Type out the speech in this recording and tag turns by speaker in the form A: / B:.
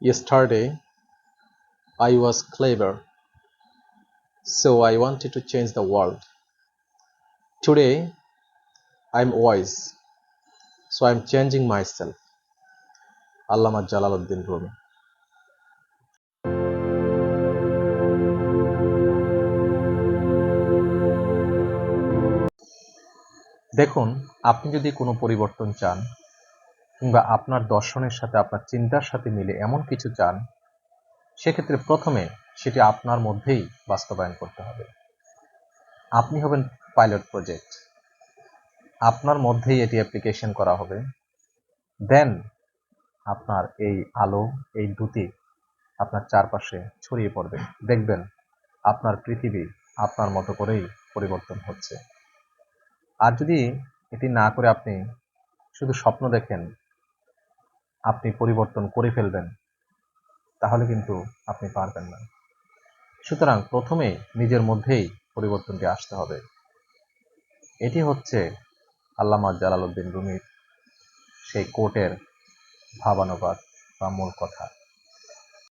A: Yesterday, I was clever, so I wanted to change the world. Today, I'm wise, so I'm changing myself. Allama Jalaluddin Rumi. দেখুন, আপনি যদি কোনো পরিবর্তন চান কিংবা আপনার দর্শনের সাথে আপনার চিন্তার সাথে মিলে এমন কিছু চান, সেক্ষেত্রে প্রথমে সেটি আপনার মধ্যেই বাস্তবায়ন করতে হবে। আপনি হবেন পাইলট প্রজেক্ট, আপনার মধ্যেই এটি অ্যাপ্লিকেশন করা হবে। দেন আপনার এই আলো, এই দ্যুতি আপনার চারপাশে ছড়িয়ে পড়বে। দেখবেন আপনার পৃথিবী আপনার মতো করেই পরিবর্তন হচ্ছে। আর যদি এটি না করে আপনি শুধু স্বপ্ন দেখেন আপনি পরিবর্তন করে ফেলবেন, তাহলে কিন্তু আপনি পারবেন না। সুতরাং প্রথমে নিজের মধ্যেই পরিবর্তনটি আসতে হবে। এটি হচ্ছে আল্লামা জালালউদ্দিন রুমির সেই কোটের ভাবানুবাদ বা মূল কথা।